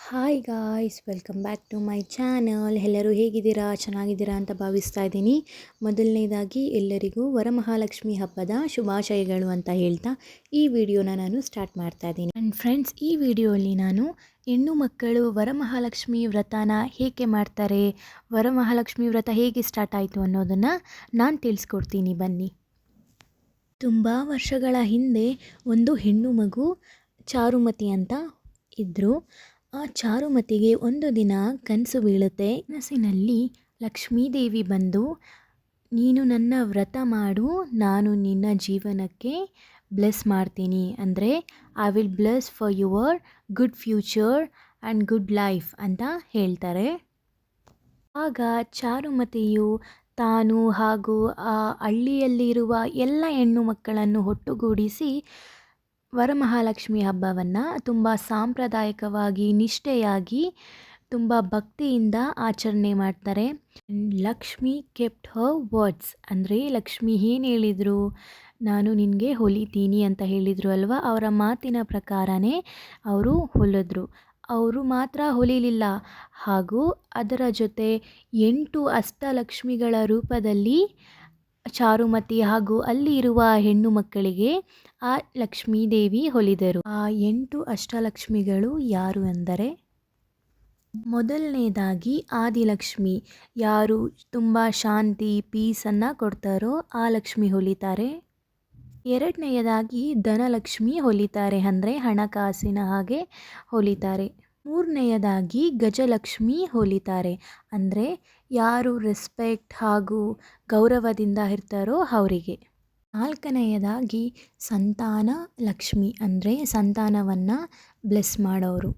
Hi guys, welcome back to my channel. ಎಲ್ಲರೂ ಹೇಗಿದ್ದೀರಾ? ಚೆನ್ನಾಗಿದ್ದೀರಾ ಅಂತ ಭಾವಿಸ್ತಾ ಇದ್ದೀನಿ. ಮೊದಲನೇದಾಗಿ ಎಲ್ಲರಿಗೂ ವರಮಹಾಲಕ್ಷ್ಮಿ ಹಬ್ಬದ ಶುಭಾಶಯಗಳು ಅಂತ ಹೇಳ್ತಾ ಈ ವಿಡಿಯೋನ ನಾನು ಸ್ಟಾರ್ಟ್ ಮಾಡ್ತಾ ಇದ್ದೀನಿ. ಆ್ಯಂಡ್ ಫ್ರೆಂಡ್ಸ್, ಈ ವಿಡಿಯೋಲಿ ನಾನು ಹೆಣ್ಣು ಮಕ್ಕಳು ವರಮಹಾಲಕ್ಷ್ಮಿ ವ್ರತನ ಹೇಗೆ ಮಾಡ್ತಾರೆ, ವರಮಹಾಲಕ್ಷ್ಮಿ ವ್ರತ ಹೇಗೆ ಸ್ಟಾರ್ಟ್ ಆಯಿತು ಅನ್ನೋದನ್ನು ನಾನು ತಿಳಿಸ್ಕೊಡ್ತೀನಿ, ಬನ್ನಿ. ತುಂಬ ವರ್ಷಗಳ ಹಿಂದೆ ಒಂದು ಹೆಣ್ಣು ಮಗು ಚಾರುಮತಿ ಅಂತ ಇದ್ದರು. ಆ ಚಾರುಮತಿಗೆ ಒಂದು ದಿನ ಕನಸು ಬೀಳುತ್ತೆ. ಕನಸಿನಲ್ಲಿ ಲಕ್ಷ್ಮೀದೇವಿ ಬಂದು, ನೀನು ನನ್ನ ವ್ರತ ಮಾಡು, ನಾನು ನಿನ್ನ ಜೀವನಕ್ಕೆ ಬ್ಲೆಸ್ ಮಾಡ್ತೀನಿ, ಅಂದರೆ I will bless for your good future and good life ಅಂತ ಹೇಳ್ತಾರೆ. ಆಗ ಚಾರುಮತಿಯು ತಾನು ಹಾಗೂ ಆ ಹಳ್ಳಿಯಲ್ಲಿರುವ ಎಲ್ಲ ಹೆಣ್ಣು ಮಕ್ಕಳನ್ನು ಒಟ್ಟುಗೂಡಿಸಿ ವರಮಹಾಲಕ್ಷ್ಮಿ ಹಬ್ಬವನ್ನು ತುಂಬ ಸಾಂಪ್ರದಾಯಿಕವಾಗಿ, ನಿಷ್ಠೆಯಾಗಿ, ತುಂಬ ಭಕ್ತಿಯಿಂದ ಆಚರಣೆ ಮಾಡ್ತಾರೆ. ಲಕ್ಷ್ಮಿ ಕೆಪ್ಟ್ ಹರ್ ವರ್ಡ್ಸ್, ಅಂದರೆ ಲಕ್ಷ್ಮಿ ಏನು ಹೇಳಿದರು, ನಾನು ನಿನಗೆ ಹೊಲಿತೀನಿ ಅಂತ ಹೇಳಿದರು ಅಲ್ವಾ, ಅವರ ಮಾತಿನ ಪ್ರಕಾರನೇ ಅವರು ಹೊಲಿದ್ರು. ಅವರು ಮಾತ್ರ ಹೊಲಿಲಿಲ್ಲ, ಹಾಗೂ ಅದರ ಜೊತೆ 8 ಅಷ್ಟಲಕ್ಷ್ಮಿಗಳ ರೂಪದಲ್ಲಿ ಚಾರುಮತಿ ಹಾಗೂ ಅಲ್ಲಿ ಇರುವ ಹೆಣ್ಣು ಮಕ್ಕಳಿಗೆ ಆ ಲಕ್ಷ್ಮೀದೇವಿ ಹೊಲಿದರು. ಆ 8 ಅಷ್ಟಲಕ್ಷ್ಮಿಗಳು ಯಾರು ಎಂದರೆ, ಮೊದಲನೇದಾಗಿ ಆದಿಲಕ್ಷ್ಮಿ, ಯಾರು ತುಂಬ ಶಾಂತಿ, ಪೀಸನ್ನು ಕೊಡ್ತಾರೋ ಆ ಲಕ್ಷ್ಮಿ ಹೊಲಿತಾರೆ. ಎರಡನೆಯದಾಗಿ ಧನಲಕ್ಷ್ಮಿ ಹೊಲಿತಾರೆ, ಅಂದರೆ ಹಣಕಾಸಿನ ಹಾಗೆ ಹೊಲಿತಾರೆ. ಮೂರನೆಯದಾಗಿ ಗಜಲಕ್ಷ್ಮಿ ಹೊಲಿತಾರೆ, ಅಂದರೆ ಯಾರು ರೆಸ್ಪೆಕ್ಟ್ ಹಾಗೂ ಗೌರವದಿಂದ ಇರ್ತಾರೋ ಅವರಿಗೆ. ನಾಲ್ಕನೆಯದಾಗಿ ಸಂತಾನ ಲಕ್ಷ್ಮಿ, ಅಂದರೆ ಸಂತಾನವನ್ನು ಬ್ಲೆಸ್ ಮಾಡೋರು,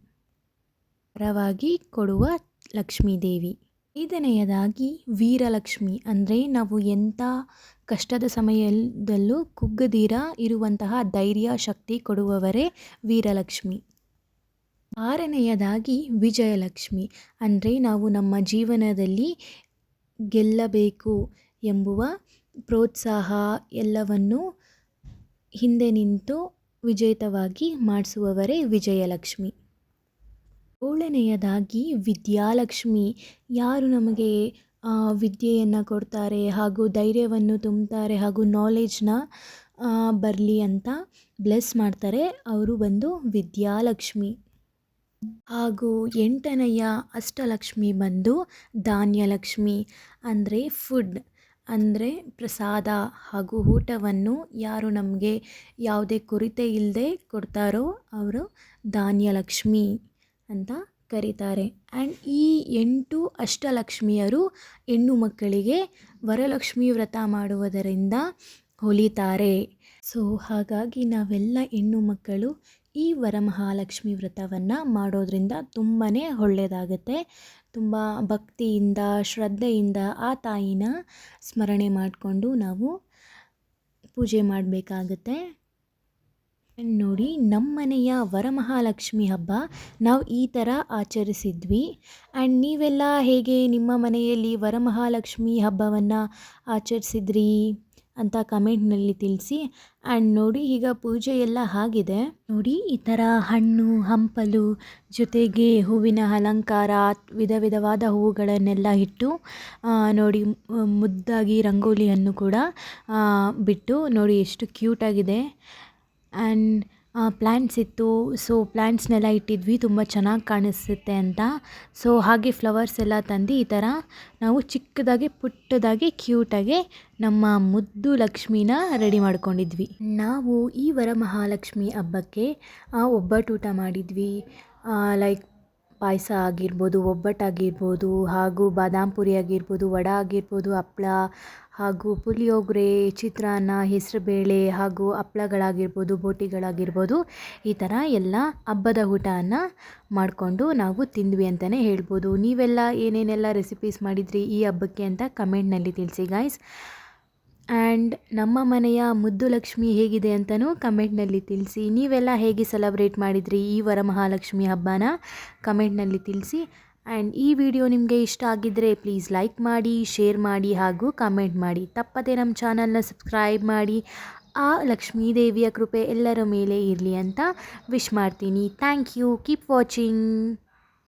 ವರವಾಗಿ ಕೊಡುವ ಲಕ್ಷ್ಮೀದೇವಿ. ಐದನೆಯದಾಗಿ ವೀರಲಕ್ಷ್ಮಿ, ಅಂದರೆ ನಾವು ಎಂಥ ಕಷ್ಟದ ಸಮಯದಲ್ಲೂ ಕುಗ್ಗದಿರ ಇರುವಂತಹ ಧೈರ್ಯ ಶಕ್ತಿ ಕೊಡುವವರೇ ವೀರಲಕ್ಷ್ಮಿ. ಆರನೆಯದಾಗಿ ವಿಜಯಲಕ್ಷ್ಮಿ, ಅಂದರೆ ನಾವು ನಮ್ಮ ಜೀವನದಲ್ಲಿ ಗೆಲ್ಲಬೇಕು ಎಂಬುವ ಪ್ರೋತ್ಸಾಹ ಎಲ್ಲವನ್ನು ಹಿಂದೆ ನಿಂತು ವಿಜೇತವಾಗಿ ಮಾಡಿಸುವವರೇ ವಿಜಯಲಕ್ಷ್ಮಿ. ಏಳನೆಯದಾಗಿ ವಿದ್ಯಾಲಕ್ಷ್ಮಿ, ಯಾರು ನಮಗೆ ವಿದ್ಯೆಯನ್ನು ಕೊಡ್ತಾರೆ ಹಾಗೂ ಧೈರ್ಯವನ್ನು ತುಂಬುತ್ತಾರೆ ಹಾಗೂ ನಾಲೆಜ್ನ ಬರಲಿ ಅಂತ ಬ್ಲೆಸ್ ಮಾಡ್ತಾರೆ, ಅವರು ಬಂದು ವಿದ್ಯಾಲಕ್ಷ್ಮಿ. ಹಾಗೂ 8ನೆಯ ಅಷ್ಟಲಕ್ಷ್ಮಿ ಬಂದು ಧಾನ್ಯಲಕ್ಷ್ಮಿ, ಅಂದರೆ ಫುಡ್, ಅಂದರೆ ಪ್ರಸಾದ ಹಾಗೂ ಊಟವನ್ನು ಯಾರು ನಮಗೆ ಯಾವುದೇ ಕೊರತೆ ಇಲ್ಲದೆ ಕೊಡ್ತಾರೋ ಅವರು ಧಾನ್ಯಲಕ್ಷ್ಮಿ ಅಂತ ಕರೀತಾರೆ. ಆ್ಯಂಡ್ ಈ 8 ಅಷ್ಟಲಕ್ಷ್ಮಿಯರು ಹೆಣ್ಣು ಮಕ್ಕಳಿಗೆ ವರಲಕ್ಷ್ಮಿ ವ್ರತ ಮಾಡುವುದರಿಂದ ಹೊಲಿತಾರೆ. ಸೊ ಹಾಗಾಗಿ ನಾವೆಲ್ಲ ಹೆಣ್ಣು ಮಕ್ಕಳು ಈ ವರಮಹಾಲಕ್ಷ್ಮಿ ವ್ರತವನ್ನು ಮಾಡೋದ್ರಿಂದ ತುಂಬಾ ಒಳ್ಳೆಯದಾಗುತ್ತೆ. ತುಂಬ ಭಕ್ತಿಯಿಂದ, ಶ್ರದ್ಧೆಯಿಂದ ಆ ತಾಯಿನ ಸ್ಮರಣೆ ಮಾಡಿಕೊಂಡು ನಾವು ಪೂಜೆ ಮಾಡಬೇಕಾಗತ್ತೆ. ನೋಡಿ, ನಮ್ಮ ಮನೆಯ ವರಮಹಾಲಕ್ಷ್ಮಿ ಹಬ್ಬ ನಾವು ಈ ಥರ ಆಚರಿಸಿದ್ವಿ. ಆ್ಯಂಡ್ ನೀವೆಲ್ಲ ಹೇಗೆ ನಿಮ್ಮ ಮನೆಯಲ್ಲಿ ವರಮಹಾಲಕ್ಷ್ಮಿ ಹಬ್ಬವನ್ನು ಆಚರಿಸಿದ್ರಿ ಅಂತ ಕಮೆಂಟ್ನಲ್ಲಿ ತಿಳಿಸಿ. ಆ್ಯಂಡ್ ನೋಡಿ, ಈಗ ಪೂಜೆ ಎಲ್ಲ ಆಗಿದೆ. ನೋಡಿ, ಈ ಥರ ಹಣ್ಣು ಹಂಪಲು ಜೊತೆಗೆ ಹೂವಿನ ಅಲಂಕಾರ, ವಿಧ ವಿಧವಾದ ಹೂವುಗಳನ್ನೆಲ್ಲ ಇಟ್ಟು ನೋಡಿ, ಮುದ್ದಾಗಿ ರಂಗೋಲಿಯನ್ನು ಕೂಡ ಬಿಟ್ಟು ನೋಡಿ ಎಷ್ಟು ಕ್ಯೂಟಾಗಿದೆ. ಆ್ಯಂಡ್ ಪ್ಲ್ಯಾಂಟ್ಸ್ ಇತ್ತು, ಸೊ ಪ್ಲ್ಯಾಂಟ್ಸ್ನೆಲ್ಲ ಇಟ್ಟಿದ್ವಿ ತುಂಬ ಚೆನ್ನಾಗಿ ಕಾಣಿಸುತ್ತೆ ಅಂತ. ಸೊ ಹಾಗೆ ಫ್ಲವರ್ಸ್ ಎಲ್ಲ ತಂದು ಈ ಥರ ನಾವು ಚಿಕ್ಕದಾಗಿ ಪುಟ್ಟದಾಗಿ ಕ್ಯೂಟಾಗಿ ನಮ್ಮ ಮುದ್ದು ಲಕ್ಷ್ಮಿನ ರೆಡಿ ಮಾಡ್ಕೊಂಡಿದ್ವಿ. ನಾವು ಈ ವರಮಹಾಲಕ್ಷ್ಮಿ ಹಬ್ಬಕ್ಕೆ ಒಬ್ಬಟ್ಟು ಊಟ ಮಾಡಿದ್ವಿ. ಲೈಕ್ ಪಾಯಸ ಆಗಿರ್ಬೋದು, ಒಬ್ಬಟ್ಟಾಗಿರ್ಬೋದು, ಹಾಗೂ ಬಾದಾಮ್ ಪುರಿ ಆಗಿರ್ಬೋದು, ವಡೆ ಆಗಿರ್ಬೋದು, ಹಪ್ಳ ಹಾಗೂ ಪುಳಿಯೋಗರೆ, ಚಿತ್ರಾನ್ನ, ಹೆಸರುಬೇಳೆ ಹಾಗೂ ಹಪ್ಳಗಳಾಗಿರ್ಬೋದು, ಬೋಟಿಗಳಾಗಿರ್ಬೋದು, ಈ ಥರ ಎಲ್ಲ ಹಬ್ಬದ ಊಟವನ್ನು ಮಾಡಿಕೊಂಡು ನಾವು ತಿಂದ್ವಿ ಅಂತಲೇ ಹೇಳ್ಬೋದು. ನೀವೆಲ್ಲ ಏನೇನೆಲ್ಲ ರೆಸಿಪೀಸ್ ಮಾಡಿದ್ರಿ ಈ ಹಬ್ಬಕ್ಕೆ ಅಂತ ಕಮೆಂಟ್ನಲ್ಲಿ ತಿಳಿಸಿ ಗಾಯ್ಸ್. ಆ್ಯಂಡ್ ನಮ್ಮ ಮನೆಯ ಮುದ್ದು ಲಕ್ಷ್ಮಿ ಹೇಗಿದೆ ಅಂತಲೂ ಕಮೆಂಟ್ನಲ್ಲಿ ತಿಳಿಸಿ. ನೀವೆಲ್ಲ ಹೇಗೆ ಸೆಲೆಬ್ರೇಟ್ ಮಾಡಿದ್ರಿ ಈ ವರಮಹಾಲಕ್ಷ್ಮಿ ಹಬ್ಬನ ಕಮೆಂಟ್ನಲ್ಲಿ ತಿಳಿಸಿ. ಆ್ಯಂಡ್ ಈ ವಿಡಿಯೋ ನಿಮಗೆ ಇಷ್ಟ ಆಗಿದ್ದರೆ ಪ್ಲೀಸ್ ಲೈಕ್ ಮಾಡಿ, ಶೇರ್ ಮಾಡಿ ಹಾಗೂ ಕಮೆಂಟ್ ಮಾಡಿ. ತಪ್ಪದೆ ನಮ್ಮ ಚಾನಲ್ನ ಸಬ್ಸ್ಕ್ರೈಬ್ ಮಾಡಿ. ಆ ಲಕ್ಷ್ಮೀದೇವಿಯ ಕೃಪೆ ಎಲ್ಲರ ಮೇಲೆ ಇರಲಿ ಅಂತ ವಿಶ್ ಮಾಡ್ತೀನಿ. Thank you. Keep watching.